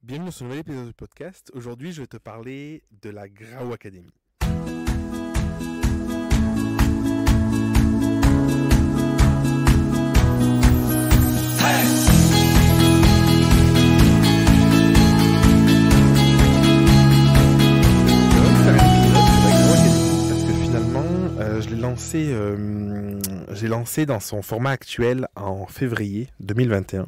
Bienvenue dans ce nouvel épisode du podcast. Aujourd'hui, je vais te parler de la Graou Academy. Parce que finalement, je l'ai lancé dans son format actuel en février 2021.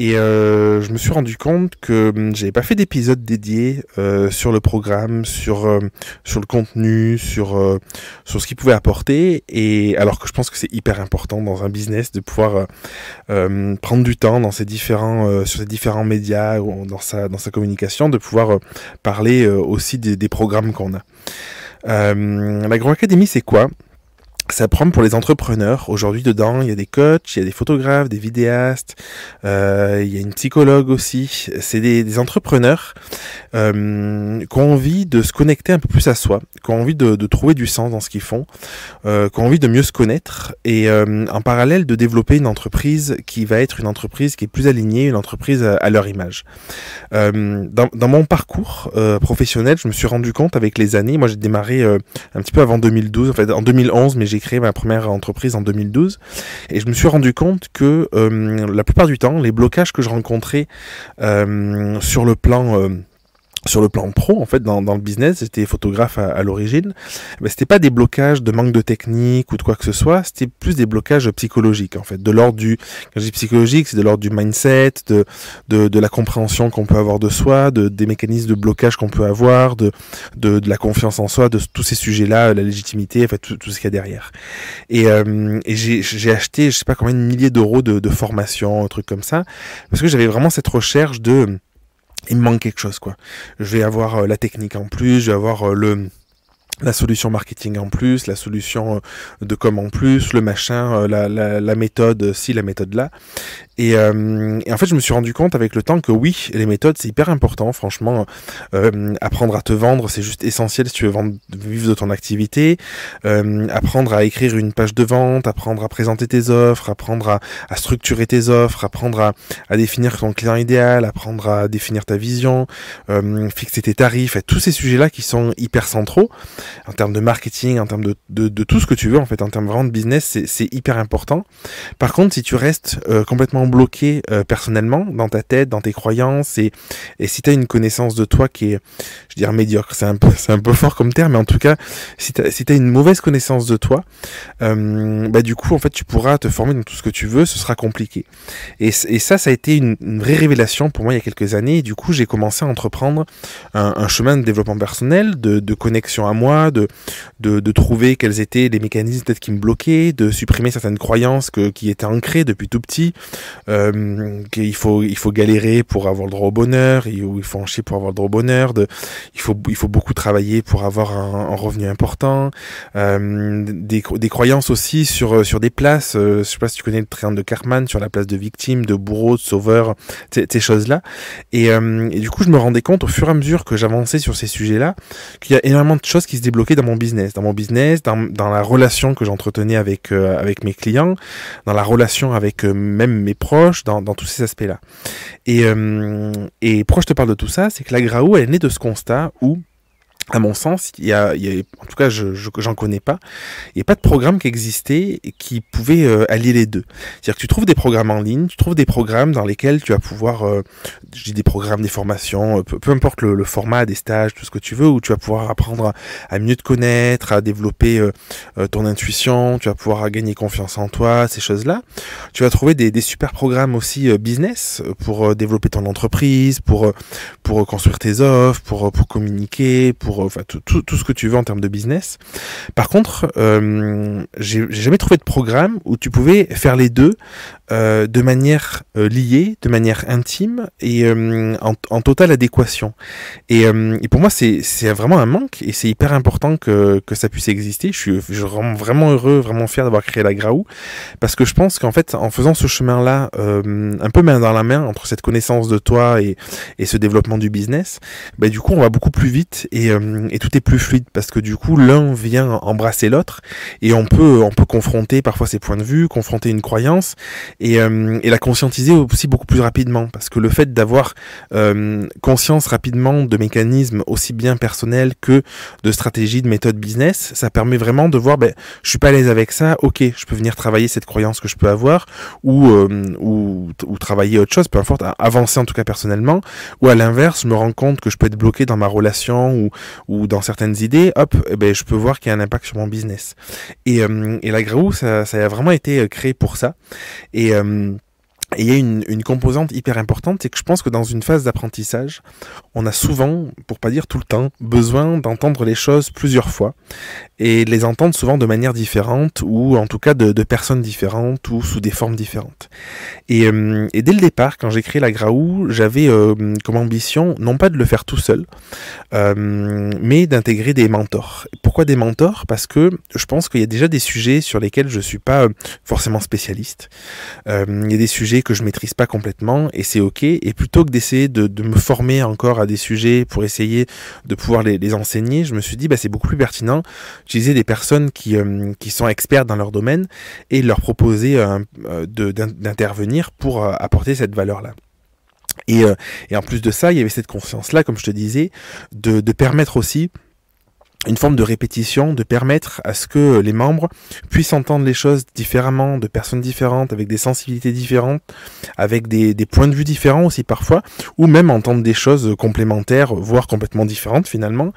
Et je me suis rendu compte que j'avais pas fait d'épisode dédié sur le programme, sur le contenu, sur ce qu'il pouvait apporter. Et alors que je pense que c'est hyper important dans un business de pouvoir prendre du temps dans sur ces différents médias ou dans sa communication, de pouvoir parler aussi des programmes qu'on a. La Graou Academy, c'est quoi ? Ça prend pour les entrepreneurs. Aujourd'hui, dedans, il y a des coachs, il y a des photographes, des vidéastes, il y a une psychologue aussi. C'est des entrepreneurs qui ont envie de se connecter un peu plus à soi, qui ont envie de trouver du sens dans ce qu'ils font, qui ont envie de mieux se connaître et en parallèle de développer une entreprise qui va être une entreprise qui est plus alignée, une entreprise à leur image. Dans mon parcours professionnel, je me suis rendu compte avec les années, moi j'ai démarré un petit peu avant 2012, en fait en 2011, mais j'ai créé ma première entreprise en 2012 et je me suis rendu compte que la plupart du temps, les blocages que je rencontrais sur le plan pro, en fait, dans le business, j'étais photographe à l'origine, mais c'était pas des blocages de manque de technique ou de quoi que ce soit, c'était plus des blocages psychologiques, en fait, de l'ordre quand je dis psychologique, c'est de l'ordre du mindset, de la compréhension qu'on peut avoir de soi, des mécanismes de blocage qu'on peut avoir, de la confiance en soi, de tous ces sujets-là, la légitimité, enfin, tout ce qu'il y a derrière. Et j'ai acheté, je sais pas combien de milliers d'euros de formation, un truc comme ça, parce que j'avais vraiment cette recherche il me manque quelque chose, quoi. Je vais avoir la technique en plus, je vais avoir la solution marketing en plus, la solution de com en plus, le machin, la méthode ci, la méthode là. Et en fait, je me suis rendu compte avec le temps que oui, les méthodes, c'est hyper important. Franchement, apprendre à te vendre, c'est juste essentiel si tu veux vivre de ton activité. Apprendre à écrire une page de vente, apprendre à présenter tes offres, apprendre à structurer tes offres, apprendre à définir ton client idéal, apprendre à définir ta vision, fixer tes tarifs, et tous ces sujets-là qui sont hyper centraux en termes de marketing, en termes de tout ce que tu veux, en fait, en termes vraiment de business, c'est hyper important. Par contre, si tu restes complètement bloqué personnellement dans ta tête, dans tes croyances, et si tu as une connaissance de toi qui est, je dirais, médiocre, c'est un peu fort comme terme, mais en tout cas, si t'as une mauvaise connaissance de toi, du coup, en fait, tu pourras te former dans tout ce que tu veux, ce sera compliqué. Et ça a été une vraie révélation pour moi il y a quelques années, et du coup, j'ai commencé à entreprendre un chemin de développement personnel, de connexion à moi, de trouver quels étaient les mécanismes peut-être qui me bloquaient, de supprimer certaines croyances qui étaient ancrées depuis tout petit, qu'il faut galérer pour avoir le droit au bonheur, ou il faut en chier pour avoir le droit au bonheur, il faut beaucoup travailler pour avoir un revenu important, des croyances aussi sur des places, je sais pas si tu connais le triangle de Karpman, sur la place de victime, de bourreau, de sauveur, ces choses-là, et du coup je me rendais compte au fur et à mesure que j'avançais sur ces sujets-là qu'il y a énormément de choses qui se débloquaient dans mon business, dans la relation que j'entretenais avec mes clients, dans la relation avec même mes proches, dans tous ces aspects-là. Et pourquoi je te parle de tout ça, c'est que la Graou, elle est née de ce constat où, à mon sens, en tout cas, j'en connais pas. Il n'y a pas de programme qui existait et qui pouvait allier les deux. C'est-à-dire que tu trouves des programmes en ligne, tu trouves des programmes dans lesquels tu vas pouvoir, je dis des programmes, des formations, peu importe le format, des stages, tout ce que tu veux, où tu vas pouvoir apprendre à mieux te connaître, à développer ton intuition, tu vas pouvoir gagner confiance en toi, ces choses-là. Tu vas trouver des super programmes aussi business pour développer ton entreprise, pour construire tes offres, pour communiquer, enfin tout ce que tu veux en termes de business. Par contre, j'ai jamais trouvé de programme où tu pouvais faire les deux de manière liée, de manière intime et en totale adéquation. Et pour moi, c'est vraiment un manque et c'est hyper important que ça puisse exister. Je suis vraiment heureux, vraiment fier d'avoir créé la Graou parce que je pense qu'en fait, en faisant ce chemin-là, un peu main dans la main entre cette connaissance de toi et ce développement du business, du coup, on va beaucoup plus vite et et tout est plus fluide parce que du coup l'un vient embrasser l'autre et on peut confronter parfois ses points de vue, confronter une croyance et la conscientiser aussi beaucoup plus rapidement parce que le fait d'avoir conscience rapidement de mécanismes aussi bien personnels que de stratégies, de méthodes business, ça permet vraiment de voir je suis pas à l'aise avec ça, ok, je peux venir travailler cette croyance que je peux avoir ou travailler autre chose, peu importe, avancer en tout cas personnellement, ou à l'inverse, je me rends compte que je peux être bloqué dans ma relation ou dans certaines idées, hop, je peux voir qu'il y a un impact sur mon business. Et la Graou, ça a vraiment été créé pour ça. Et il y a une composante hyper importante, c'est que je pense que dans une phase d'apprentissage, on a souvent, pour pas dire tout le temps, besoin d'entendre les choses plusieurs fois et de les entendre souvent de manière différente ou en tout cas de personnes différentes ou sous des formes différentes. Et dès le départ, quand j'ai créé la Graou, j'avais comme ambition non pas de le faire tout seul, mais d'intégrer des mentors. Pourquoi des mentors ? Parce que je pense qu'il y a déjà des sujets sur lesquels je suis pas forcément spécialiste. Il y a des sujets que je maîtrise pas complètement et c'est ok, et plutôt que d'essayer de me former encore à des sujets pour essayer de pouvoir les enseigner, je me suis dit c'est beaucoup plus pertinent d'utiliser des personnes qui sont expertes dans leur domaine et leur proposer d'intervenir pour apporter cette valeur-là. Et en plus de ça, il y avait cette confiance-là, comme je te disais, de permettre aussi une forme de répétition, de permettre à ce que les membres puissent entendre les choses différemment, de personnes différentes, avec des sensibilités différentes, avec des points de vue différents aussi parfois, ou même entendre des choses complémentaires, voire complètement différentes finalement,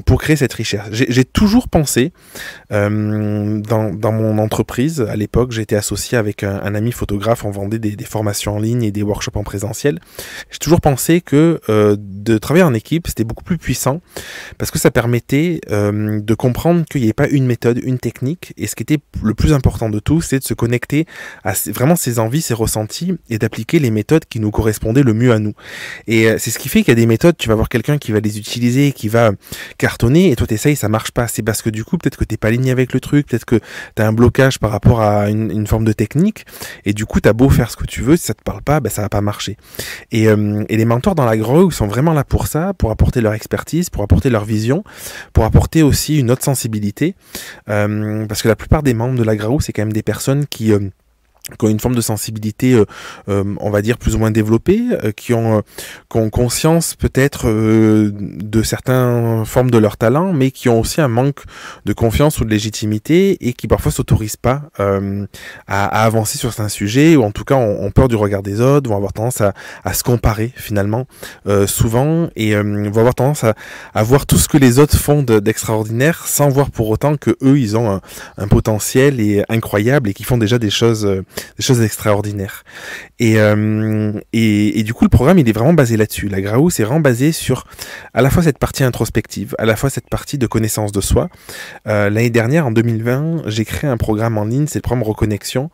pour créer cette richesse. J'ai toujours pensé, dans mon entreprise, à l'époque, j'étais associé avec un ami photographe, on vendait des formations en ligne et des workshops en présentiel. J'ai toujours pensé que de travailler en équipe, c'était beaucoup plus puissant, parce que ça permet de comprendre qu'il n'y ait pas une méthode, une technique, et ce qui était le plus important de tout, c'est de se connecter à vraiment ses envies, ses ressentis, et d'appliquer les méthodes qui nous correspondaient le mieux à nous. Et c'est ce qui fait qu'il y a des méthodes, tu vas voir quelqu'un qui va les utiliser, qui va cartonner, et toi t'essayes, ça marche pas. C'est parce que du coup, peut-être que t'es pas aligné avec le truc, peut-être que t'as un blocage par rapport à une forme de technique, et du coup t'as beau faire ce que tu veux, si ça te parle pas, ça va pas marcher. Et les mentors dans la Graou sont vraiment là pour ça, pour apporter leur expertise, pour apporter leur vision, pour apporter aussi une autre sensibilité, parce que la plupart des membres de la Graou, c'est quand même des personnes qui ont une forme de sensibilité, on va dire, plus ou moins développée, qui ont conscience peut-être de certaines formes de leur talent, mais qui ont aussi un manque de confiance ou de légitimité et qui parfois s'autorisent pas à avancer sur certains sujets, ou en tout cas ont peur du regard des autres, vont avoir tendance à se comparer finalement souvent, et vont avoir tendance à voir tout ce que les autres font d'extraordinaire sans voir pour autant que eux ils ont un potentiel et incroyable et qui font déjà des choses extraordinaires. Et du coup, le programme, il est vraiment basé là-dessus. La Graou, c'est vraiment basé sur à la fois cette partie introspective, à la fois cette partie de connaissance de soi. L'année dernière, en 2020, j'ai créé un programme en ligne, c'est le programme Reconnexion.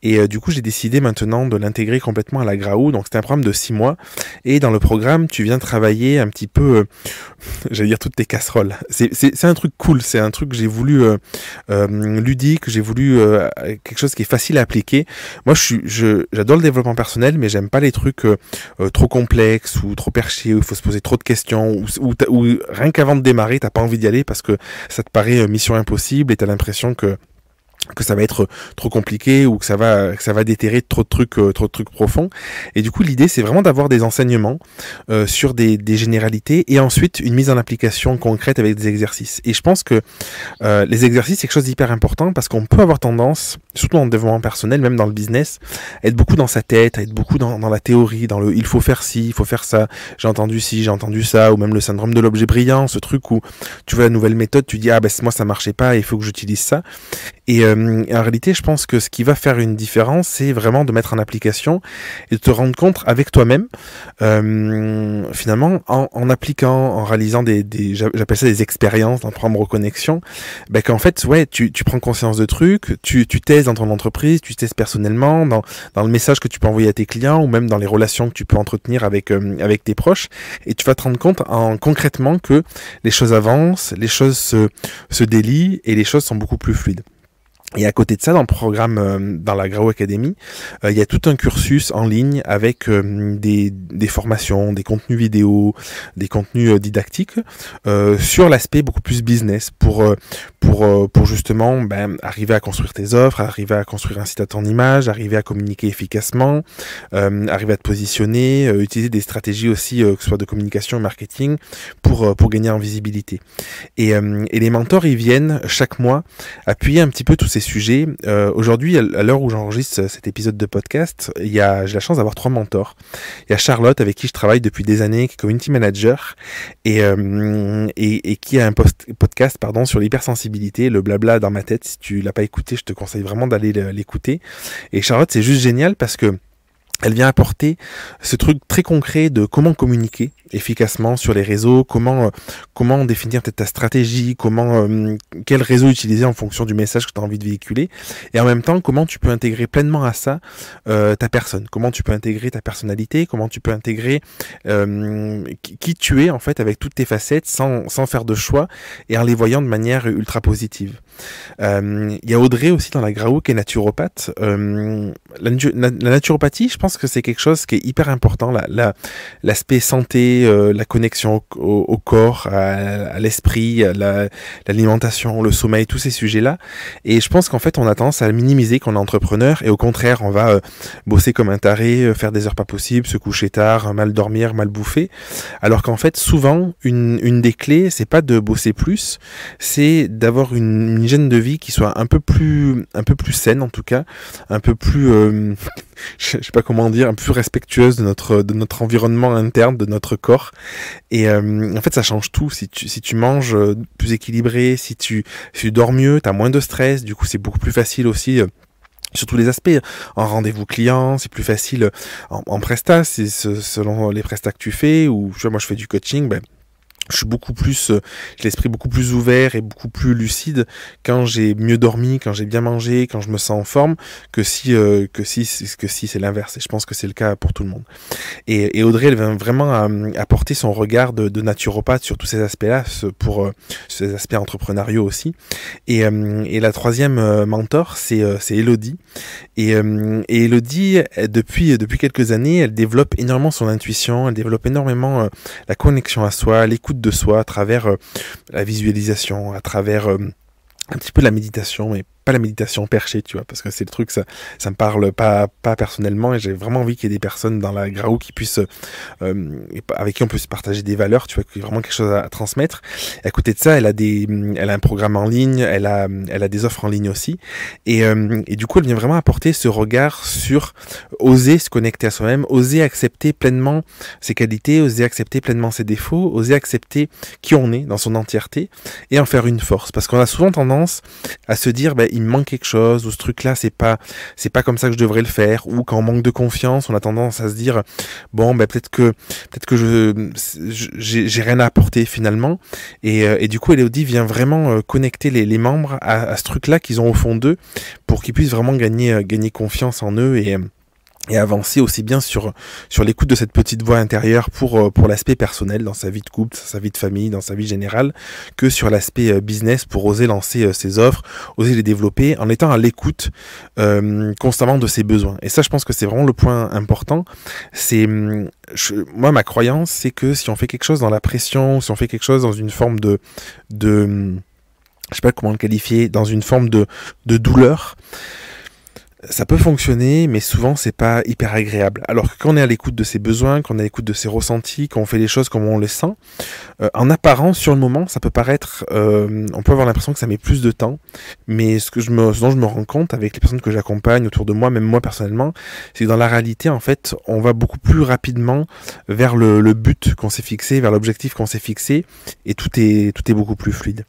Et du coup, j'ai décidé maintenant de l'intégrer complètement à la Graou. Donc, c'est un programme de 6 mois. Et dans le programme, tu viens travailler un petit peu, j'allais dire toutes tes casseroles. C'est un truc cool, c'est un truc que j'ai voulu ludique, j'ai voulu quelque chose qui est facile à appliquer. Moi, j'adore le développement personnel, mais j'aime pas les trucs trop complexes ou trop perchés, où il faut se poser trop de questions, ou rien qu'avant de démarrer, t'as pas envie d'y aller parce que ça te paraît mission impossible et t'as l'impression que ça va être trop compliqué ou que ça va déterrer trop de trucs profonds. Et du coup, l'idée, c'est vraiment d'avoir des enseignements sur des généralités et ensuite une mise en application concrète avec des exercices. Et je pense que les exercices, c'est quelque chose d'hyper important parce qu'on peut avoir tendance, surtout dans le développement personnel, même dans le business, à être beaucoup dans sa tête, à être beaucoup dans la théorie, dans le il faut faire ci, il faut faire ça, j'ai entendu ci, j'ai entendu ça, ou même le syndrome de l'objet brillant, ce truc où tu vois la nouvelle méthode, tu dis moi ça marchait pas, il faut que j'utilise ça. Et en réalité, je pense que ce qui va faire une différence, c'est vraiment de mettre en application et de te rendre compte avec toi-même, finalement, en appliquant, en réalisant j'appelle ça des expériences dans le programme Reconnexion, qu'en fait, ouais, tu prends conscience de trucs, tu testes dans ton entreprise, tu testes personnellement, dans le message que tu peux envoyer à tes clients ou même dans les relations que tu peux entretenir avec tes proches, et tu vas te rendre compte concrètement que les choses avancent, les choses se délient et les choses sont beaucoup plus fluides. Et à côté de ça, dans le programme, dans la Graou Academy, il y a tout un cursus en ligne avec des formations, des contenus vidéo, des contenus didactiques sur l'aspect beaucoup plus business pour justement arriver à construire tes offres, arriver à construire un site à ton image, arriver à communiquer efficacement, arriver à te positionner, utiliser des stratégies aussi, que ce soit de communication et marketing, pour gagner en visibilité. Et les mentors, ils viennent chaque mois appuyer un petit peu tous ces sujets. Aujourd'hui, à l'heure où j'enregistre cet épisode de podcast, j'ai la chance d'avoir 3 mentors. Il y a Charlotte, avec qui je travaille depuis des années, qui est community manager, et qui a un podcast sur l'hypersensibilité, le blabla dans ma tête. Si tu l'as pas écouté, je te conseille vraiment d'aller l'écouter. Et Charlotte, c'est juste génial parce que elle vient apporter ce truc très concret de comment communiquer efficacement sur les réseaux, comment définir peut-être ta stratégie, quel réseau utiliser en fonction du message que tu as envie de véhiculer, et en même temps comment tu peux intégrer pleinement à ça ta personne, comment tu peux intégrer ta personnalité, comment tu peux intégrer qui tu es en fait avec toutes tes facettes sans faire de choix et en les voyant de manière ultra positive. Il y a Audrey aussi dans la Graou qui est naturopathe. La naturopathie, je pense que c'est quelque chose qui est hyper important, l'aspect santé, la connexion au corps, à l'esprit, l'alimentation, le sommeil, tous ces sujets-là. Et je pense qu'en fait, on a tendance à minimiser quand on est entrepreneur, et au contraire, on va bosser comme un taré, faire des heures pas possibles, se coucher tard, mal dormir, mal bouffer. Alors qu'en fait, souvent, une des clés, c'est pas de bosser plus, c'est d'avoir une hygiène de vie qui soit un peu plus saine, en tout cas, un peu plus je sais pas comment dire, un peu plus respectueuse de notre environnement interne, de notre corps. Et en fait, ça change tout. Si tu manges plus équilibré, si tu dors mieux, t'as moins de stress, du coup c'est beaucoup plus facile aussi sur tous les aspects. En rendez-vous client, c'est plus facile en prestat, c'est selon les prestats que tu fais, ou tu vois, moi je fais du coaching, je suis beaucoup plus, j'ai l'esprit beaucoup plus ouvert et beaucoup plus lucide quand j'ai mieux dormi, quand j'ai bien mangé, quand je me sens en forme, que si c'est l'inverse. Et je pense que c'est le cas pour tout le monde. Et Audrey, elle vient vraiment apporter son regard de naturopathe sur tous ces aspects-là, pour ces aspects entrepreneuriaux aussi. Et la troisième mentor, c'est Elodie. Et Elodie, depuis quelques années, elle développe énormément son intuition, elle développe énormément la connexion à soi, l'écoute de soi à travers la visualisation, à travers un petit peu la méditation, mais pas la méditation perchée, tu vois, parce que c'est le truc, ça me parle pas personnellement, et j'ai vraiment envie qu'il y ait des personnes dans la Graou qui puissent, avec qui on peut se partager des valeurs, tu vois, qu'il y a vraiment quelque chose à transmettre. Et à côté de ça, elle a un programme en ligne, elle a des offres en ligne aussi, et du coup, elle vient vraiment apporter ce regard sur oser se connecter à soi-même, oser accepter pleinement ses qualités, oser accepter pleinement ses défauts, oser accepter qui on est dans son entièreté, et en faire une force, parce qu'on a souvent tendance à se dire, il me manque quelque chose, ou ce truc-là, c'est pas comme ça que je devrais le faire, ou quand on manque de confiance, on a tendance à se dire, peut-être que j'ai rien à apporter finalement, et du coup, Elodie vient vraiment connecter les membres à ce truc-là qu'ils ont au fond d'eux, pour qu'ils puissent vraiment gagner confiance en eux, et avancer aussi bien sur l'écoute de cette petite voix intérieure pour l'aspect personnel dans sa vie de couple, sa vie de famille, dans sa vie générale, que sur l'aspect business, pour oser lancer ses offres, oser les développer en étant à l'écoute constamment de ses besoins. Et ça, je pense que c'est vraiment le point important. Moi, ma croyance, c'est que si on fait quelque chose dans la pression, si on fait quelque chose dans une forme de je sais pas comment le qualifier, dans une forme de douleur, ça peut fonctionner, mais souvent c'est pas hyper agréable. Alors que quand on est à l'écoute de ses besoins, quand on est à l'écoute de ses ressentis, quand on fait les choses comme on les sent, en apparence sur le moment, ça peut paraître, on peut avoir l'impression que ça met plus de temps, mais ce dont je me rends compte avec les personnes que j'accompagne autour de moi, même moi personnellement, c'est que dans la réalité, en fait, on va beaucoup plus rapidement vers le but qu'on s'est fixé, vers l'objectif qu'on s'est fixé, et tout est beaucoup plus fluide.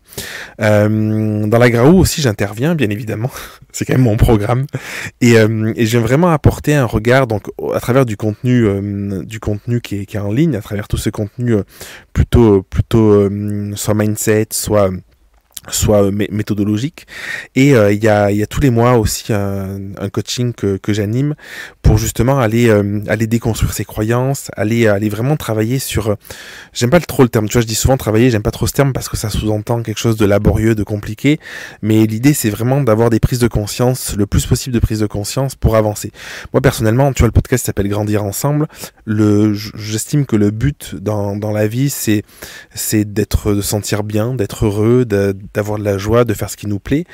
Dans la Graou aussi, j'interviens, bien évidemment. C'est quand même mon programme. Et je viens vraiment apporter un regard, donc à travers du contenu qui est en ligne, à travers tout ce contenu plutôt soit mindset, soit soit méthodologique. Et il y a tous les mois aussi un coaching que j'anime pour justement aller déconstruire ses croyances, aller vraiment travailler sur... j'aime pas trop le terme, tu vois, je dis souvent travailler, j'aime pas trop ce terme parce que ça sous-entend quelque chose de laborieux, de compliqué, mais l'idée c'est vraiment d'avoir des prises de conscience, le plus possible de prises de conscience pour avancer. Moi personnellement, tu vois, le podcast s'appelle Grandir Ensemble. J'estime que le but dans la vie, c'est de sentir bien, d'être heureux, d'avoir de la joie, de faire ce qui nous plaît.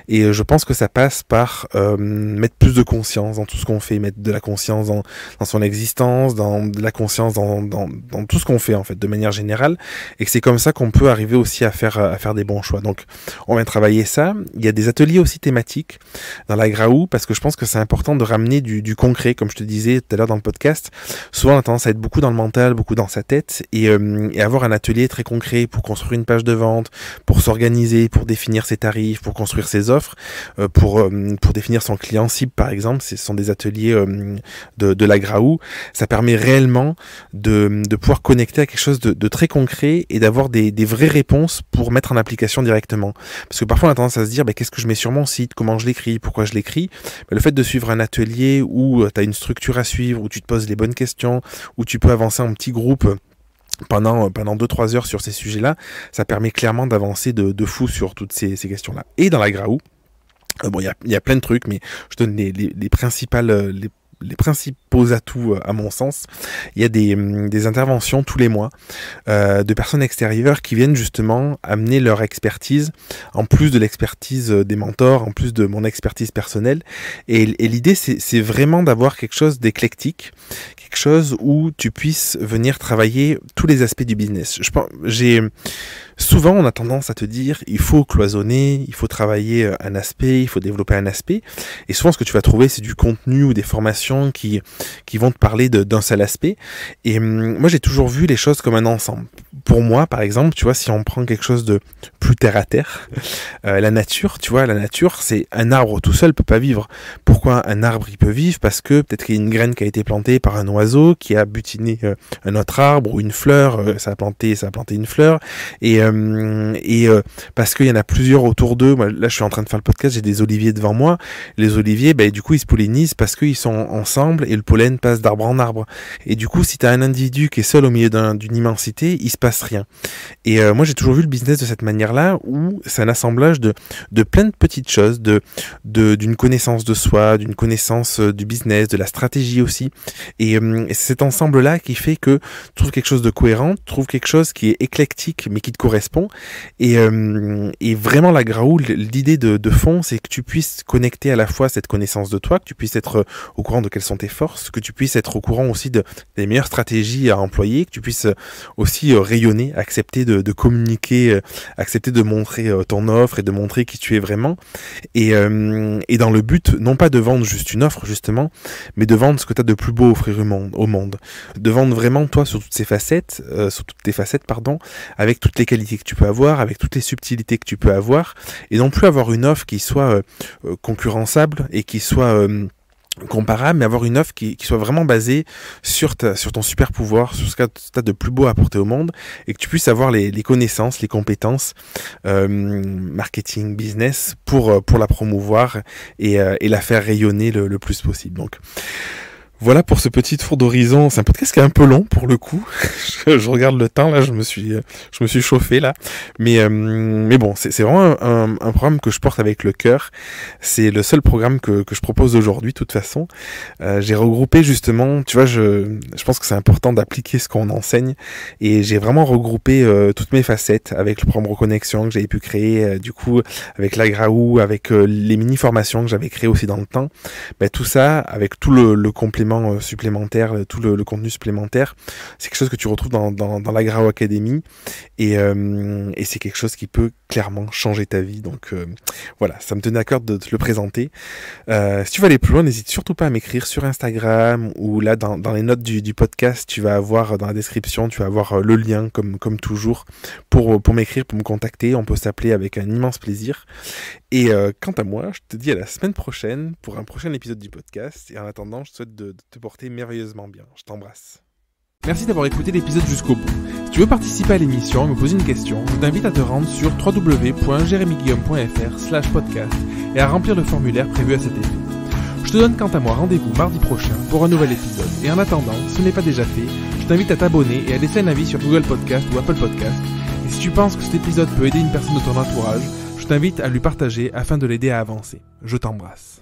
Et je pense que ça passe par mettre plus de conscience dans tout ce qu'on fait, mettre de la conscience dans son existence, de la conscience dans tout ce qu'on fait en fait, de manière générale. Et que c'est comme ça qu'on peut arriver aussi à faire des bons choix. Donc on vient travailler ça. Il y a des ateliers aussi thématiques dans la Graou parce que je pense que c'est important de ramener du concret, comme je te disais tout à l'heure dans le podcast. Souvent on a tendance à être beaucoup dans le mental, beaucoup dans sa tête et avoir un atelier très concret pour construire une page de vente, pour s'organiser, pour définir ses tarifs, pour construire ses offres, pour définir son client cible par exemple. Ce sont des ateliers de la Graou. Ça permet réellement de pouvoir connecter à quelque chose de très concret et d'avoir des vraies réponses pour mettre en application directement. Parce que parfois on a tendance à se dire qu'est-ce que je mets sur mon site, comment je l'écris, pourquoi je l'écris. Le fait de suivre un atelier où tu as une structure à suivre, où tu te poses les bonnes questions, où tu peux avancer en petits groupes pendant 2-3 heures sur ces sujets-là, ça permet clairement d'avancer de fou sur toutes ces questions-là. Et dans la Graou, bon, il y a plein de trucs, mais je donne les principaux atouts à mon sens. Il y a des interventions tous les mois de personnes extérieures qui viennent justement amener leur expertise, en plus de l'expertise des mentors, en plus de mon expertise personnelle. Et l'idée, c'est vraiment d'avoir quelque chose d'éclectique, quelque chose où tu puisses venir travailler tous les aspects du business. Souvent, on a tendance à te dire, il faut cloisonner, il faut travailler un aspect, il faut développer un aspect. Et souvent, ce que tu vas trouver, c'est du contenu ou des formations qui vont te parler d'un seul aspect. Et moi, j'ai toujours vu les choses comme un ensemble. Pour moi, par exemple, tu vois, si on prend quelque chose de plus terre à terre, la nature, tu vois, la nature, c'est un arbre tout seul peut pas vivre. Pourquoi un arbre il peut vivre? Parce que peut-être qu'il y a une graine qui a été plantée par un oiseau qui a butiné un autre arbre ou une fleur, ça a planté une fleur. Et parce qu'il y en a plusieurs autour d'eux. Moi, là, je suis en train de faire le podcast, j'ai des oliviers devant moi. Les oliviers, du coup, ils se pollinisent parce qu'ils sont ensemble et le pollen passe d'arbre en arbre. Et du coup, si tu as un individu qui est seul au milieu d'une immensité, il se passe rien. Et moi, j'ai toujours vu le business de cette manière-là, où c'est un assemblage de plein de petites choses, d'une connaissance de soi, d'une connaissance du business, de la stratégie aussi. Et c'est cet ensemble-là qui fait que tu trouves quelque chose de cohérent, tu trouves quelque chose qui est éclectique, mais qui te correspond. Et vraiment, la Graou, l'idée de fond, c'est que tu puisses connecter à la fois cette connaissance de toi, que tu puisses être au courant de quelles sont tes forces, que tu puisses être au courant aussi des meilleures stratégies à employer, que tu puisses aussi rayonner, accepter de communiquer, accepter de montrer ton offre et de montrer qui tu es vraiment. Et dans le but, non pas de vendre juste une offre, justement, mais de vendre ce que tu as de plus beau à offrir au monde. De vendre vraiment toi sur toutes tes facettes, avec toutes les qualités que tu peux avoir, avec toutes les subtilités que tu peux avoir, et non plus avoir une offre qui soit concurrençable et qui soit comparable, mais avoir une offre qui soit vraiment basée sur ton super pouvoir, sur ce que tu as de plus beau à apporter au monde, et que tu puisses avoir les connaissances, les compétences marketing, business pour la promouvoir et la faire rayonner le plus possible. Donc voilà pour ce petit tour d'horizon. C'est un podcast qui est un peu long pour le coup. je regarde le temps là, je me suis chauffé là. Mais bon, c'est vraiment un programme que je porte avec le cœur. C'est le seul programme que je propose aujourd'hui, de toute façon. J'ai regroupé justement, tu vois, je pense que c'est important d'appliquer ce qu'on enseigne. Et j'ai vraiment regroupé toutes mes facettes avec le programme Reconnexion que j'avais pu créer, du coup, avec la Graou, avec les mini-formations que j'avais créées aussi dans le temps. Tout ça, avec tout le complément supplémentaire, tout le contenu supplémentaire, c'est quelque chose que tu retrouves dans la Graou Academy et c'est quelque chose qui peut clairement changer ta vie. Donc voilà, ça me tenait à cœur de te le présenter. Si tu veux aller plus loin, n'hésite surtout pas à m'écrire sur Instagram ou là dans les notes du podcast, tu vas avoir dans la description, tu vas avoir le lien comme toujours pour m'écrire, pour me contacter. On peut s'appeler avec un immense plaisir. Et quant à moi, je te dis à la semaine prochaine pour un prochain épisode du podcast. Et en attendant, je te souhaite de te porter merveilleusement bien. Je t'embrasse. Merci d'avoir écouté l'épisode jusqu'au bout. Si tu veux participer à l'émission et me poser une question, je t'invite à te rendre sur www.jeremyguillaume.fr/podcast et à remplir le formulaire prévu à cet effet. Je te donne quant à moi rendez-vous mardi prochain pour un nouvel épisode. Et en attendant, si ce n'est pas déjà fait, je t'invite à t'abonner et à laisser un avis sur Google Podcast ou Apple Podcast. Et si tu penses que cet épisode peut aider une personne de ton entourage, je t'invite à lui partager afin de l'aider à avancer. Je t'embrasse.